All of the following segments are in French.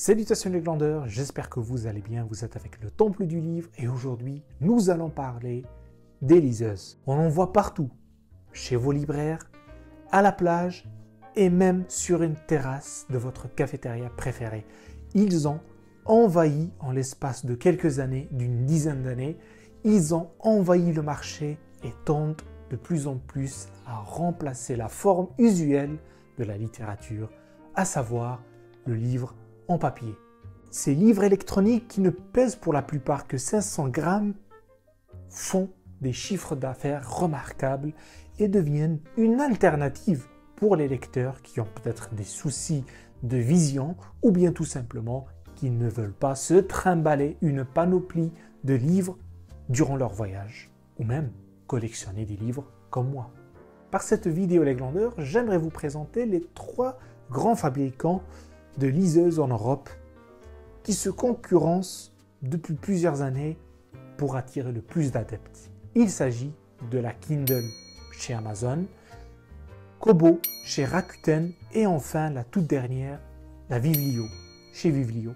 Salutations les glandeurs, j'espère que vous allez bien, vous êtes avec le Temple du Livre et aujourd'hui nous allons parler des liseuses. On en voit partout, chez vos libraires, à la plage et même sur une terrasse de votre cafétéria préférée. Ils ont envahi en l'espace de quelques années, d'une dizaine d'années, ils ont envahi le marché et tendent de plus en plus à remplacer la forme usuelle de la littérature, à savoir le livre en papier. Ces livres électroniques qui ne pèsent pour la plupart que 500 grammes font des chiffres d'affaires remarquables et deviennent une alternative pour les lecteurs qui ont peut-être des soucis de vision ou bien tout simplement qui ne veulent pas se trimballer une panoplie de livres durant leur voyage ou même collectionner des livres comme moi. Par cette vidéo les glandeurs, j'aimerais vous présenter les 3 grands fabricants de liseuses en Europe qui se concurrencent depuis plusieurs années pour attirer le plus d'adeptes. Il s'agit de la Kindle chez Amazon, Kobo chez Rakuten et enfin la toute dernière, la Viβλio chez Vivrdio.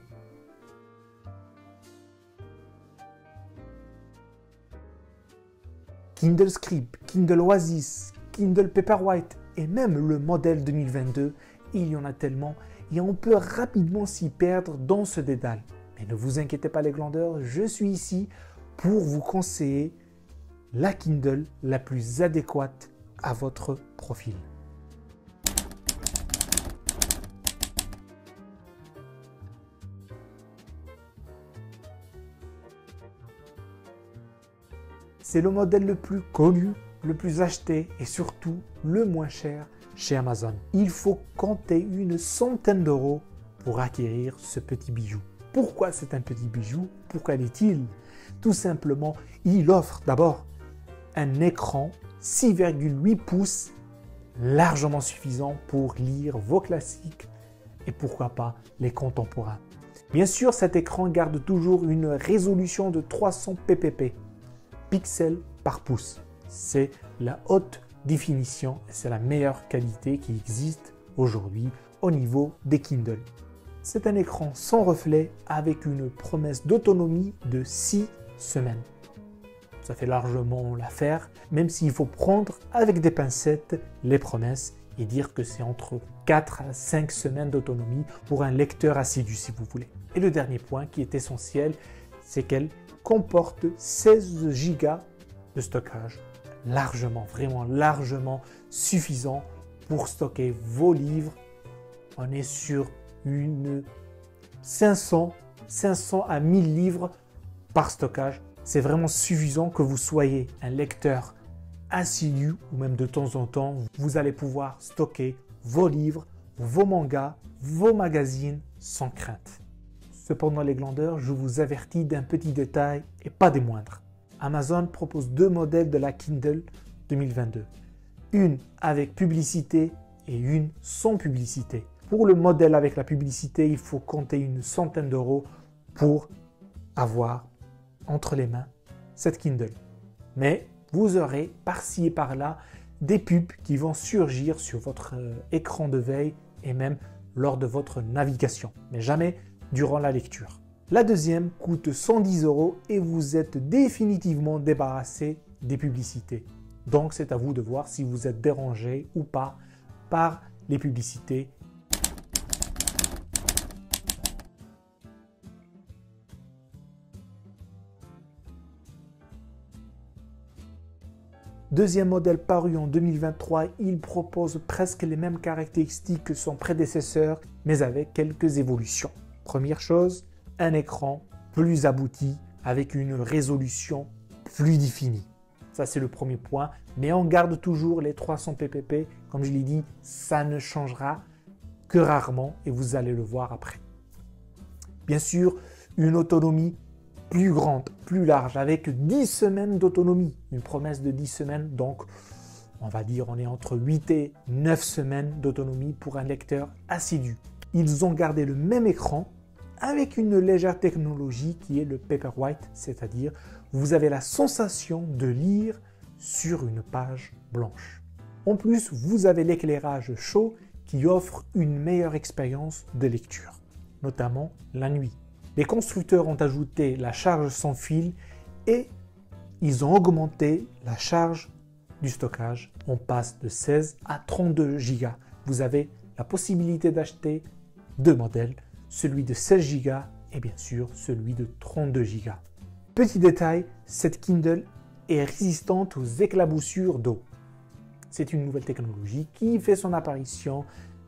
Kindle Scribe, Kindle Oasis, Kindle Paperwhite et même le modèle 2022, il y en a tellement et on peut rapidement s'y perdre dans ce dédale. Mais ne vous inquiétez pas les glandeurs, je suis ici pour vous conseiller la Kindle la plus adéquate à votre profil. C'est le modèle le plus connu, le plus acheté et surtout le moins cher chez Amazon. Il faut compter une centaine d'euros pour acquérir ce petit bijou. Pourquoi c'est un petit bijou? Pourquoi l'est-il? Tout simplement, il offre d'abord un écran 6,8 pouces largement suffisant pour lire vos classiques et pourquoi pas les contemporains. Bien sûr, cet écran garde toujours une résolution de 300 ppp, pixels par pouce. C'est la haute définition et c'est la meilleure qualité qui existe aujourd'hui au niveau des Kindle. C'est un écran sans reflet avec une promesse d'autonomie de 6 semaines. Ça fait largement l'affaire, même s'il faut prendre avec des pincettes les promesses et dire que c'est entre 4 à 5 semaines d'autonomie pour un lecteur assidu si vous voulez. Et le dernier point qui est essentiel, c'est qu'elle comporte 16 Go de stockage. Vraiment largement suffisant pour stocker vos livres. On est sur une 500 à 1000 livres par stockage. C'est vraiment suffisant que vous soyez un lecteur assidu ou même de temps en temps, vous allez pouvoir stocker vos livres, vos mangas, vos magazines sans crainte. Cependant les glandeurs, je vous avertis d'un petit détail et pas des moindres. Amazon propose 2 modèles de la Kindle 2022. Une avec publicité et une sans publicité. Pour le modèle avec la publicité, il faut compter une centaine d'euros pour avoir entre les mains cette Kindle. Mais vous aurez par-ci et par-là des pubs qui vont surgir sur votre écran de veille et même lors de votre navigation, mais jamais durant la lecture. La deuxième coûte 110 € et vous êtes définitivement débarrassé des publicités. Donc c'est à vous de voir si vous êtes dérangé ou pas par les publicités. Deuxième modèle paru en 2023, il propose presque les mêmes caractéristiques que son prédécesseur, mais avec quelques évolutions. Première chose, un écran plus abouti avec une résolution plus définie. Ça, c'est le premier point. Mais on garde toujours les 300 ppp. Comme je l'ai dit, ça ne changera que rarement et vous allez le voir après. Bien sûr, une autonomie plus grande, plus large, avec 10 semaines d'autonomie. Une promesse de 10 semaines, donc on va dire on est entre 8 et 9 semaines d'autonomie pour un lecteur assidu. Ils ont gardé le même écran avec une légère technologie qui est le Paperwhite, c'est-à-dire vous avez la sensation de lire sur une page blanche. En plus, vous avez l'éclairage chaud qui offre une meilleure expérience de lecture. notamment la nuit. Les constructeurs ont ajouté la charge sans fil et ils ont augmenté la charge du stockage. On passe de 16 à 32 Go. Vous avez la possibilité d'acheter deux modèles, celui de 16 Go et bien sûr celui de 32 Go. Petit détail, cette Kindle est résistante aux éclaboussures d'eau. C'est une nouvelle technologie qui fait son apparition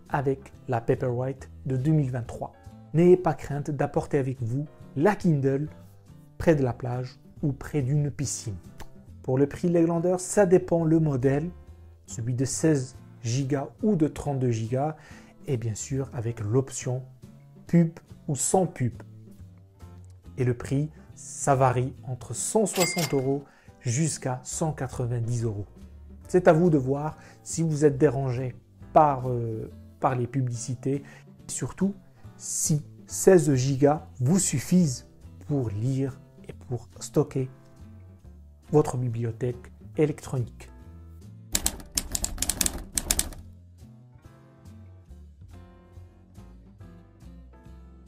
avec la Paperwhite de 2023. N'ayez pas crainte d'apporter avec vous la Kindle près de la plage ou près d'une piscine. Pour le prix de l'Eglander, ça dépend le modèle, celui de 16 Go ou de 32 Go, et bien sûr avec l'option pub ou sans pub. Et le prix, ça varie entre 160 € jusqu'à 190 €. C'est à vous de voir si vous êtes dérangé par les publicités, et surtout si 16 Go vous suffisent pour lire et pour stocker votre bibliothèque électronique.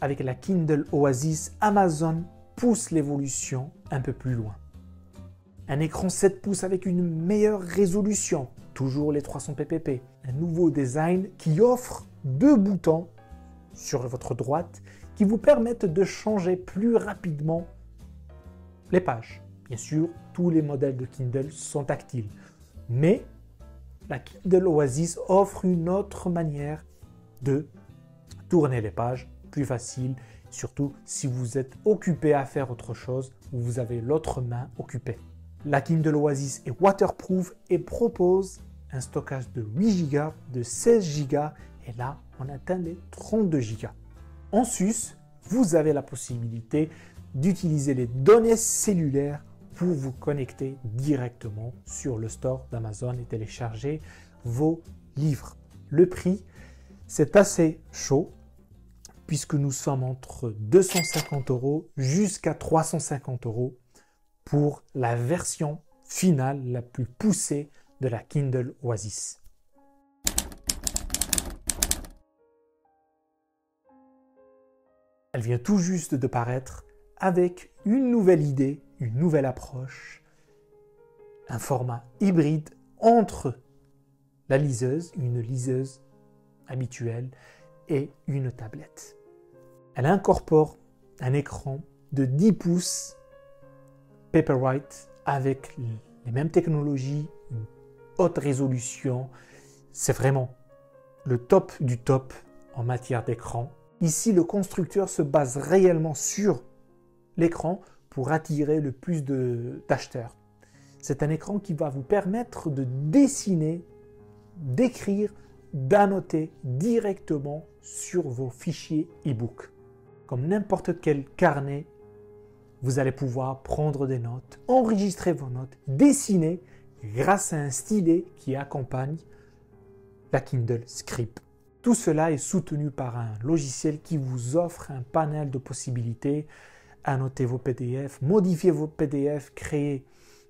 Avec la Kindle Oasis, Amazon pousse l'évolution un peu plus loin. Un écran 7 pouces avec une meilleure résolution, toujours les 300 ppp. Un nouveau design qui offre deux boutons sur votre droite qui vous permettent de changer plus rapidement les pages. Bien sûr, tous les modèles de Kindle sont tactiles, mais la Kindle Oasis offre une autre manière de tourner les pages, plus facile, surtout si vous êtes occupé à faire autre chose ou vous avez l'autre main occupée. La Kindle Oasis est waterproof et propose un stockage de 8 Go, de 16 Go et là on atteint les 32 Go. En sus, vous avez la possibilité d'utiliser les données cellulaires pour vous connecter directement sur le store d'Amazon et télécharger vos livres. Le prix, c'est assez chaud puisque nous sommes entre 250 € jusqu'à 350 € pour la version finale la plus poussée de la Kindle Oasis. Elle vient tout juste de paraître avec une nouvelle idée, une nouvelle approche, un format hybride entre la liseuse, une liseuse habituelle et une tablette. Elle incorpore un écran de 10 pouces Paperwhite avec les mêmes technologies, une haute résolution. C'est vraiment le top du top en matière d'écran. Ici, le constructeur se base réellement sur l'écran pour attirer le plus d'acheteurs. C'est un écran qui va vous permettre de dessiner, d'écrire, d'annoter directement sur vos fichiers e-book. Comme n'importe quel carnet, vous allez pouvoir prendre des notes, enregistrer vos notes, dessiner grâce à un stylet qui accompagne la Kindle Script. Tout cela est soutenu par un logiciel qui vous offre un panel de possibilités, annoter vos PDF, modifier vos PDF, créer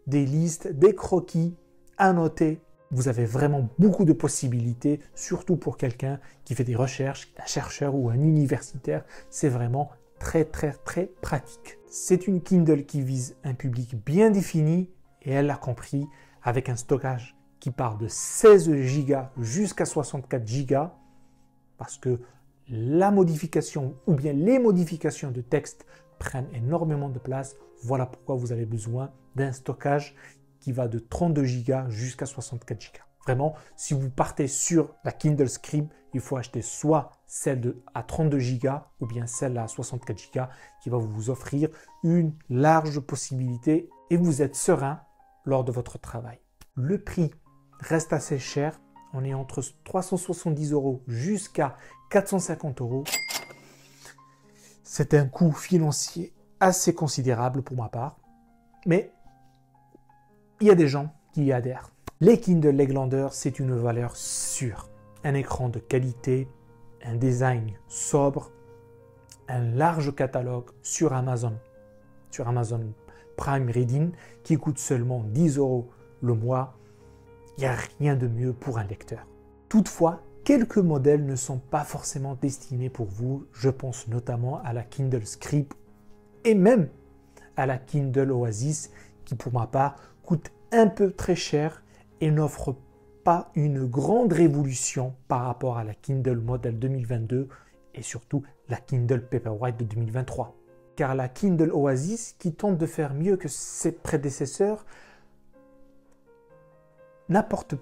des listes, des croquis, annoter. Vous avez vraiment beaucoup de possibilités, surtout pour quelqu'un qui fait des recherches, un chercheur ou un universitaire. C'est vraiment très pratique. C'est une Kindle qui vise un public bien défini et elle l'a compris avec un stockage qui part de 16 Go jusqu'à 64 Go parce que la modification ou bien les modifications de texte prennent énormément de place. Voilà pourquoi vous avez besoin d'un stockage qui va de 32 Go jusqu'à 64 Go. Vraiment, si vous partez sur la Kindle Script, il faut acheter soit celle à 32 Go ou bien celle à 64 Go qui va vous offrir une large possibilité et vous êtes serein lors de votre travail. Le prix reste assez cher. On est entre 370 € jusqu'à 450 €. C'est un coût financier assez considérable pour ma part, mais il y a des gens qui y adhèrent. Les Kindle Leglander, c'est une valeur sûre. Un écran de qualité, un design sobre, un large catalogue sur Amazon Prime Reading qui coûte seulement 10 € le mois. Il n'y a rien de mieux pour un lecteur. Toutefois, quelques modèles ne sont pas forcément destinés pour vous. Je pense notamment à la Kindle Scribe et même à la Kindle Oasis qui pour ma part coûte un peu très cher et n'offre pas une grande révolution par rapport à la Kindle Model 2022 et surtout la Kindle Paperwhite de 2023. Car la Kindle Oasis, qui tente de faire mieux que ses prédécesseurs, n'apporte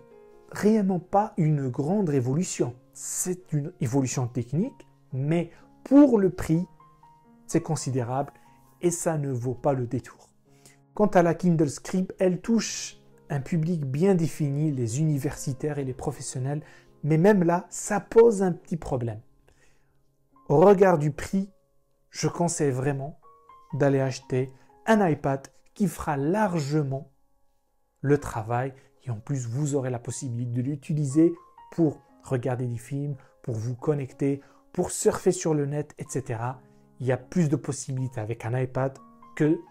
réellement pas une grande révolution. C'est une évolution technique, mais pour le prix, c'est considérable et ça ne vaut pas le détour. Quant à la Kindle Scribe, elle touche un public bien défini, les universitaires et les professionnels, mais même là, ça pose un petit problème. Au regard du prix, je conseille vraiment d'aller acheter un iPad qui fera largement le travail et en plus vous aurez la possibilité de l'utiliser pour regarder des films, pour vous connecter, pour surfer sur le net, etc. Il y a plus de possibilités avec un iPad que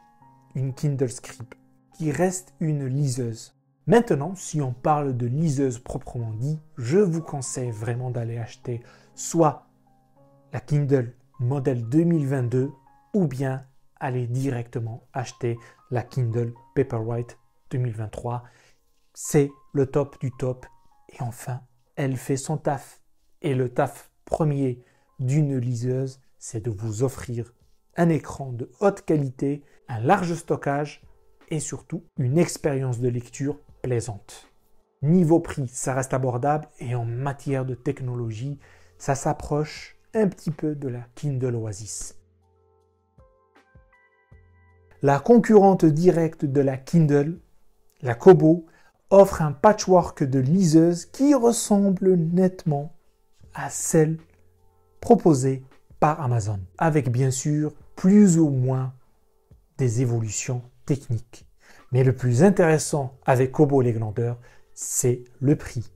une Kindle Scribe qui reste une liseuse. Maintenant, si on parle de liseuse proprement dit, je vous conseille vraiment d'aller acheter soit la Kindle Model 2022 ou bien aller directement acheter la Kindle Paperwhite 2023. C'est le top du top et enfin, elle fait son taf. Et le taf premier d'une liseuse, c'est de vous offrir un écran de haute qualité, un large stockage et surtout une expérience de lecture plaisante. Niveau prix, ça reste abordable et en matière de technologie, ça s'approche un petit peu de la Kindle Oasis. La concurrente directe de la Kindle, la Kobo, offre un patchwork de liseuses qui ressemble nettement à celle proposée par Amazon, avec bien sûr plus ou moins des évolutions techniques. Mais le plus intéressant avec Kobo les glandeurs, c'est le prix.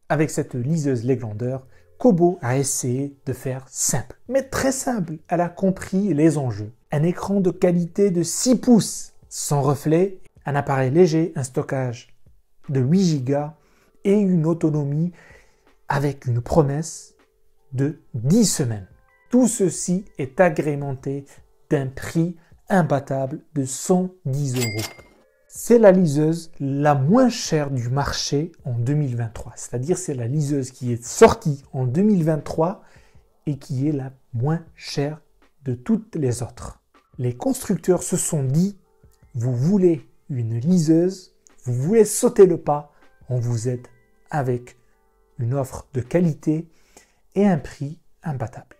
Avec cette liseuse les glandeurs, Kobo a essayé de faire simple, mais très simple. Elle a compris les enjeux. Un écran de qualité de 6 pouces, sans reflet, un appareil léger, un stockage de 8 Go et une autonomie avec une promesse de 10 semaines. Tout ceci est agrémenté d'un prix imbattable de 110 €. C'est la liseuse la moins chère du marché en 2023. C'est-à-dire c'est la liseuse qui est sortie en 2023 et qui est la moins chère de toutes les autres. Les constructeurs se sont dit, vous voulez une liseuse, vous voulez sauter le pas, on vous aide avec une offre de qualité et un prix imbattable.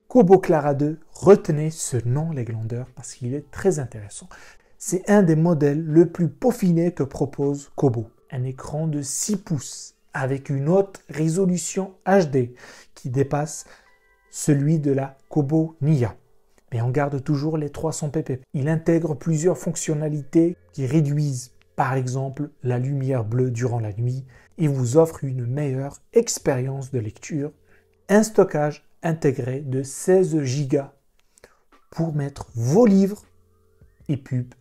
Kobo Clara 2, retenez ce nom les glandeurs parce qu'il est très intéressant. C'est un des modèles le plus peaufiné que propose Kobo. Un écran de 6 pouces avec une haute résolution HD qui dépasse celui de la Kobo Nia. Mais on garde toujours les 300 pp. Il intègre plusieurs fonctionnalités qui réduisent par exemple la lumière bleue durant la nuit et vous offre une meilleure expérience de lecture. Un stockage intégré de 16 Go pour mettre vos livres et pubs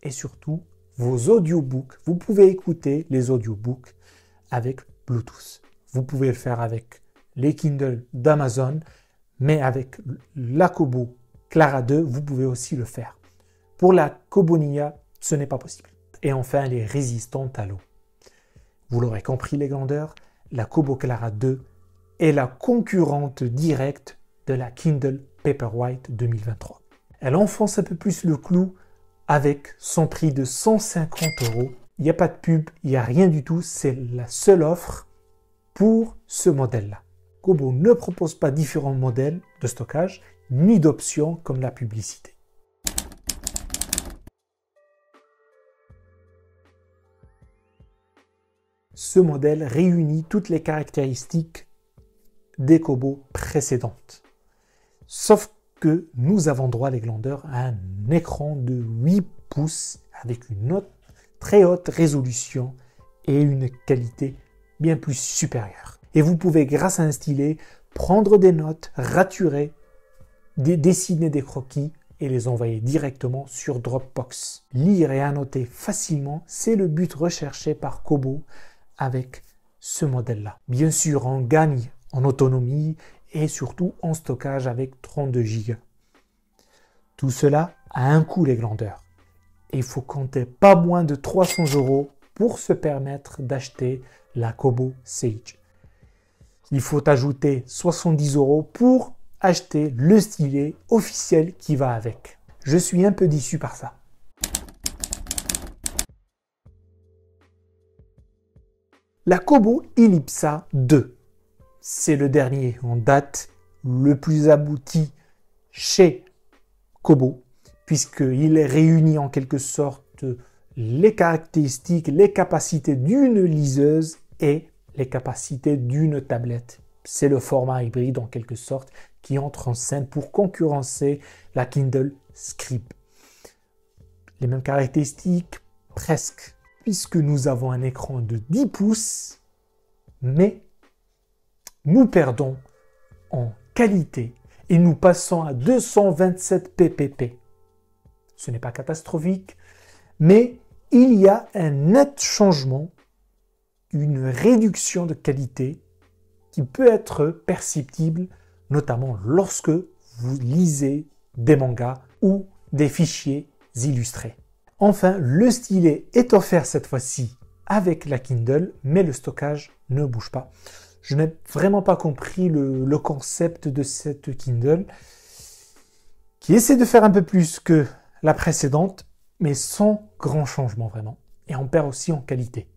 et surtout vos audiobooks. Vous pouvez écouter les audiobooks avec Bluetooth. Vous pouvez le faire avec les Kindle d'Amazon, mais avec la Kobo Clara 2, vous pouvez aussi le faire. Pour la Kobo Nia, ce n'est pas possible. Et enfin, elle est résistante à l'eau. Vous l'aurez compris les grandeurs, la Kobo Clara 2 est la concurrente directe de la Kindle Paperwhite 2023. Elle enfonce un peu plus le clou avec son prix de 150 €. Il n'y a pas de pub, il n'y a rien du tout, c'est la seule offre pour ce modèle-là. Kobo ne propose pas différents modèles de stockage, ni d'options comme la publicité. Ce modèle réunit toutes les caractéristiques des Kobo précédentes. Sauf que nous avons droit, les glandeurs, à un écran de 8 pouces avec une très haute résolution et une qualité bien plus supérieure. Et vous pouvez, grâce à un stylet, prendre des notes, raturer dessiner des croquis et les envoyer directement sur Dropbox. Lire et annoter facilement, c'est le but recherché par Kobo avec ce modèle-là. Bien sûr, on gagne en autonomie et surtout en stockage avec 32 Go. Tout cela a un coût, les glandeurs. Et il faut compter pas moins de 300 € pour se permettre d'acheter la Kobo Sage. Il faut ajouter 70 € pour acheter le stylet officiel qui va avec. Je suis un peu déçu par ça. La Kobo Ellipsa 2. C'est le dernier en date, le plus abouti chez Kobo, puisqu'il réunit en quelque sorte les caractéristiques, les capacités d'une liseuse et les capacités d'une tablette. C'est le format hybride en quelque sorte qui entre en scène pour concurrencer la Kindle Scribe. Les mêmes caractéristiques, presque, puisque nous avons un écran de 10 pouces, mais nous perdons en qualité et nous passons à 227 pp. Ce n'est pas catastrophique, mais il y a un net changement, une réduction de qualité qui peut être perceptible, notamment lorsque vous lisez des mangas ou des fichiers illustrés. Enfin, le stylet est offert cette fois-ci avec la Kindle, mais le stockage ne bouge pas. Je n'ai vraiment pas compris le concept de cette Kindle qui essaie de faire un peu plus que la précédente, mais sans grand changement vraiment. Et on perd aussi en qualité.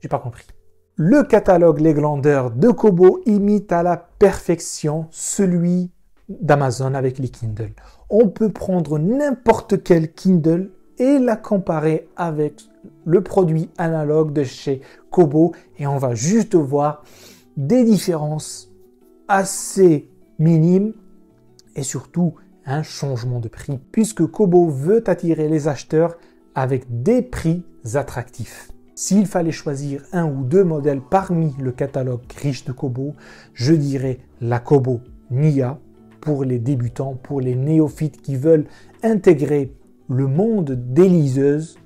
J'ai pas compris. Le catalogue Les Glandeurs de Kobo imite à la perfection celui d'Amazon avec les Kindle. On peut prendre n'importe quel Kindle et la comparer avec le produit analogue de chez Kobo et on va juste voir des différences assez minimes et surtout un changement de prix puisque Kobo veut attirer les acheteurs avec des prix attractifs. S'il fallait choisir un ou deux modèles parmi le catalogue riche de Kobo, je dirais la Kobo Nia pour les débutants, pour les néophytes qui veulent intégrer le monde des liseuses.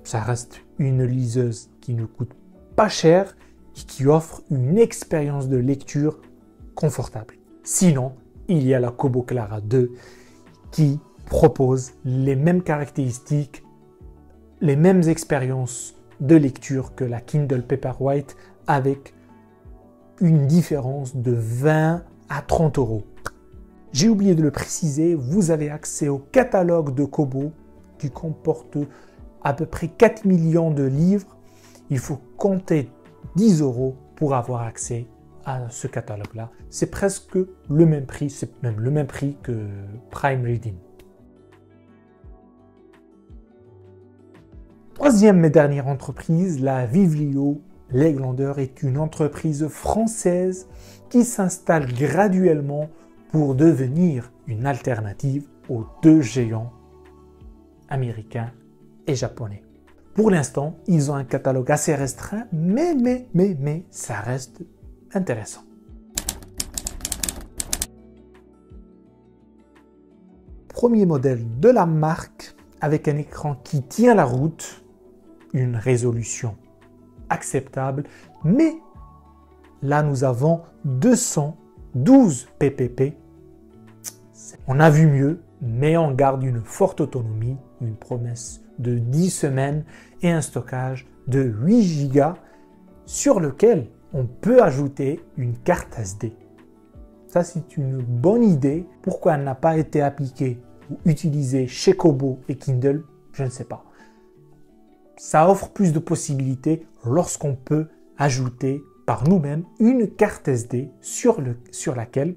Ça reste une liseuse qui ne coûte pas cher et qui offre une expérience de lecture confortable. Sinon, il y a la Kobo Clara 2 qui propose les mêmes caractéristiques, les mêmes expériences de lecture que la Kindle Paperwhite avec une différence de 20 à 30 €. J'ai oublié de le préciser, vous avez accès au catalogue de Kobo qui comporte à peu près 4 millions de livres. Il faut compter 10 € pour avoir accès à ce catalogue-là. C'est presque le même prix, c'est même le même prix que Prime Reading. Troisième et dernière entreprise, la Vivrio Les Glandeurs est une entreprise française qui s'installe graduellement pour devenir une alternative aux deux géants américains et japonais. Pour l'instant, ils ont un catalogue assez restreint, mais ça reste intéressant. Premier modèle de la marque avec un écran qui tient la route, une résolution acceptable, mais là nous avons 212 pp. On a vu mieux, mais on garde une forte autonomie, une promesse de 10 semaines et un stockage de 8 Go sur lequel on peut ajouter une carte SD. Ça, c'est une bonne idée. Pourquoi elle n'a pas été appliquée ou utilisée chez Kobo et Kindle, je ne sais pas. Ça offre plus de possibilités lorsqu'on peut ajouter par nous-mêmes une carte SD sur laquelle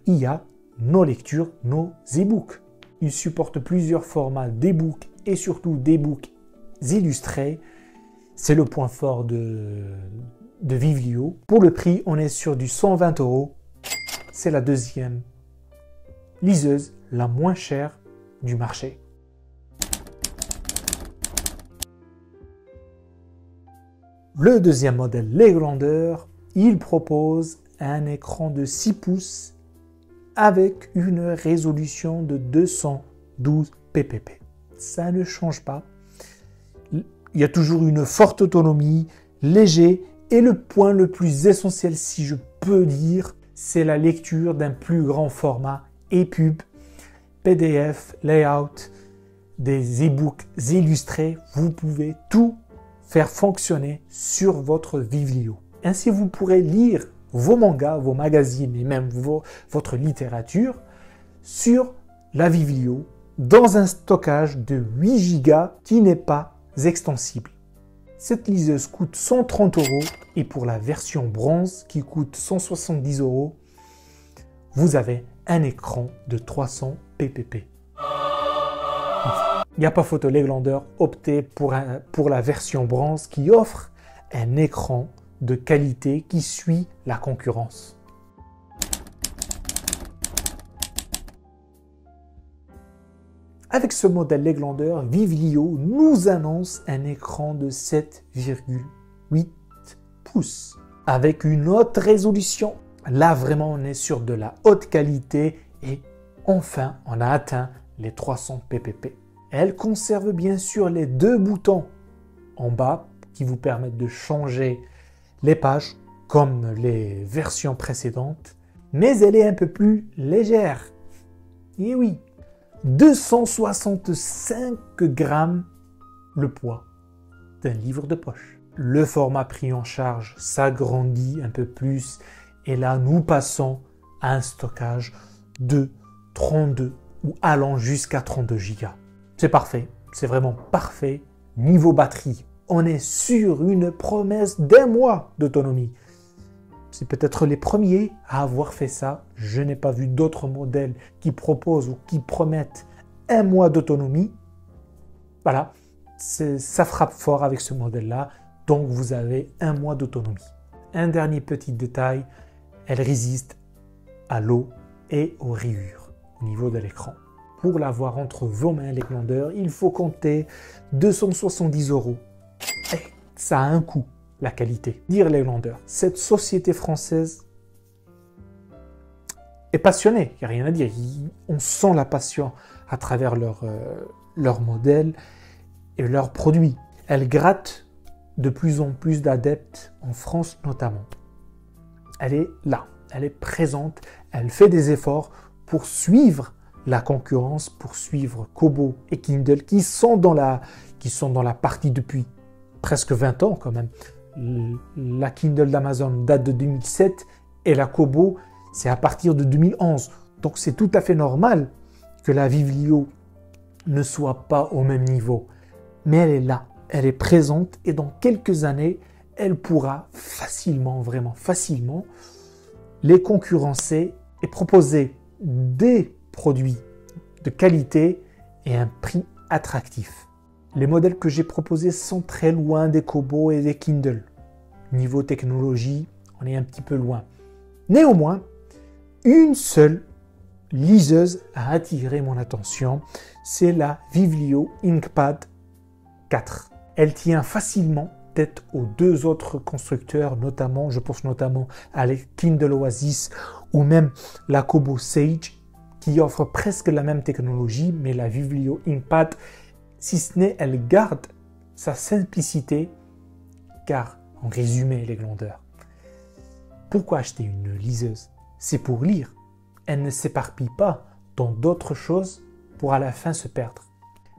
il y a nos lectures, nos e-books. Il supporte plusieurs formats d'e-books et surtout d'e-books illustrés. C'est le point fort de Vivrio. Pour le prix, on est sur du 120 €. C'est la deuxième liseuse la moins chère du marché. Le deuxième modèle, Les Glandeurs, il propose un écran de 6 pouces avec une résolution de 212 pp. Ça ne change pas. Il y a toujours une forte autonomie, léger, et le point le plus essentiel, si je peux dire, c'est la lecture d'un plus grand format EPUB, PDF, layout, des e-books illustrés. Vous pouvez tout faire fonctionner sur votre Vivlio. Ainsi, vous pourrez lire vos mangas, vos magazines et même votre littérature sur la Vivlio dans un stockage de 8 Go qui n'est pas extensible. Cette liseuse coûte 130 € et pour la version bronze qui coûte 170 €, vous avez un écran de 300 pp. Il n'y a pas photo, les glandeurs optez pour la version bronze qui offre un écran de qualité qui suit la concurrence. Avec ce modèle les glandeurs, Vivlio nous annonce un écran de 7,8 pouces avec une haute résolution. Là vraiment on est sur de la haute qualité et enfin on a atteint les 300 pp. Elle conserve bien sûr les 2 boutons en bas qui vous permettent de changer les pages comme les versions précédentes, mais elle est un peu plus légère. Et oui, 265 grammes le poids d'un livre de poche. Le format pris en charge s'agrandit un peu plus et là nous passons à un stockage de 32 ou allant jusqu'à 32 Go. C'est parfait, c'est vraiment parfait. Niveau batterie, on est sur une promesse d'1 mois d'autonomie. C'est peut-être les premiers à avoir fait ça. Je n'ai pas vu d'autres modèles qui proposent ou qui promettent 1 mois d'autonomie. Voilà, ça frappe fort avec ce modèle-là. Donc vous avez 1 mois d'autonomie. Un dernier petit détail, elle résiste à l'eau et aux rayures au niveau de l'écran. Pour l'avoir entre vos mains, les glandeurs, il faut compter 270 €. Et ça a un coût. La qualité. Dire les glandeurs, cette société française est passionnée, il n'y a rien à dire. On sent la passion à travers leur modèle et leurs produits. Elle gratte de plus en plus d'adeptes en France notamment. Elle est là, elle est présente, elle fait des efforts pour suivre la concurrence, pour suivre Kobo et Kindle qui sont dans la partie depuis presque 20 ans quand même. La Kindle d'Amazon date de 2007 et la Kobo, c'est à partir de 2011. Donc c'est tout à fait normal que la Vivlio ne soit pas au même niveau. Mais elle est là, elle est présente et dans quelques années, elle pourra facilement, vraiment facilement, les concurrencer et proposer des produits de qualité et un prix attractif. Les modèles que j'ai proposés sont très loin des Kobo et des Kindle. Niveau technologie, on est un petit peu loin. Néanmoins, une seule liseuse a attiré mon attention, c'est la Vivlio Inkpad 4. Elle tient facilement tête aux 2 autres constructeurs, notamment, je pense notamment à la Kindle Oasis ou même la Kobo Sage, qui offre presque la même technologie, mais la Vivlio Inkpad, si ce n'est, elle garde sa simplicité, car, en résumé, les glandeurs, pourquoi acheter une liseuse? C'est pour lire. Elle ne s'éparpille pas dans d'autres choses pour à la fin se perdre.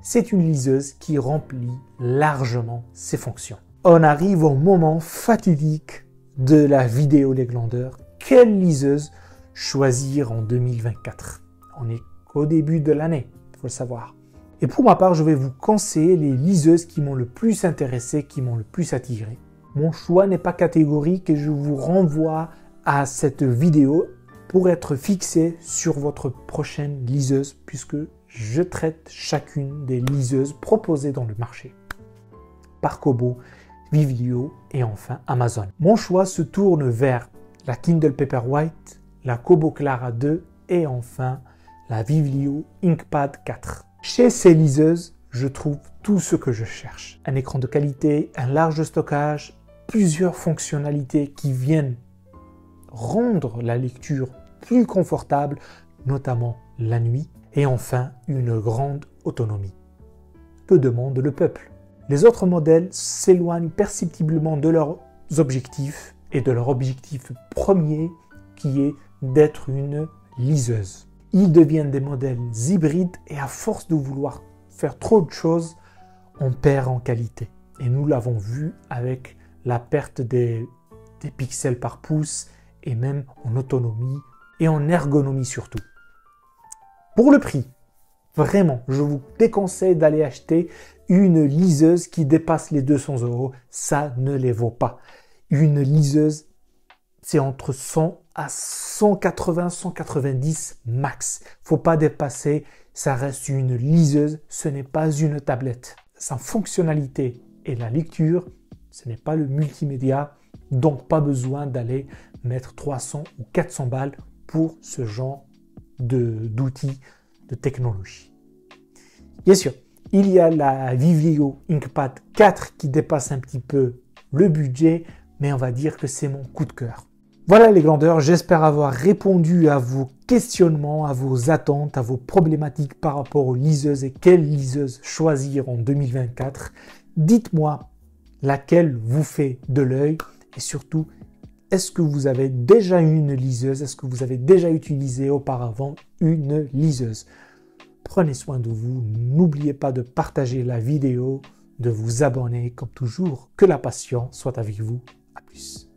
C'est une liseuse qui remplit largement ses fonctions. On arrive au moment fatidique de la vidéo, les glandeurs. Quelle liseuse choisir en 2024? On est qu'au début de l'année, il faut le savoir. Et pour ma part, je vais vous conseiller les liseuses qui m'ont le plus intéressé, qui m'ont le plus attiré. Mon choix n'est pas catégorique et je vous renvoie à cette vidéo pour être fixé sur votre prochaine liseuse puisque je traite chacune des liseuses proposées dans le marché par Kobo, Vivlio et enfin Amazon. Mon choix se tourne vers la Kindle Paperwhite, la Kobo Clara 2 et enfin la Vivlio Inkpad 4. Chez ces liseuses, je trouve tout ce que je cherche. Un écran de qualité, un large stockage, plusieurs fonctionnalités qui viennent rendre la lecture plus confortable, notamment la nuit, et enfin une grande autonomie. Que demande le peuple? Les autres modèles s'éloignent perceptiblement de leurs objectifs et de leur objectif premier qui est d'être une liseuse. Ils deviennent des modèles hybrides et à force de vouloir faire trop de choses, on perd en qualité. Et nous l'avons vu avec la perte des pixels par pouce et même en autonomie et en ergonomie surtout. Pour le prix, vraiment, je vous déconseille d'aller acheter une liseuse qui dépasse les 200 €. Ça ne les vaut pas. Une liseuse, c'est entre 100 à 180, 190 max. Faut pas dépasser, ça reste une liseuse, ce n'est pas une tablette. Sa fonctionnalité et la lecture, ce n'est pas le multimédia, donc pas besoin d'aller mettre 300 ou 400 balles pour ce genre d'outils, de technologie. Bien sûr, il y a la Viveo Inkpad 4 qui dépasse un petit peu le budget, mais on va dire que c'est mon coup de cœur. Voilà les grandeurs, j'espère avoir répondu à vos questionnements, à vos attentes, à vos problématiques par rapport aux liseuses et quelle liseuse choisir en 2024. Dites-moi laquelle vous fait de l'œil et surtout, est-ce que vous avez déjà eu une liseuse? Est-ce que vous avez déjà utilisé auparavant une liseuse? Prenez soin de vous, n'oubliez pas de partager la vidéo, de vous abonner comme toujours. Que la passion soit avec vous. À plus.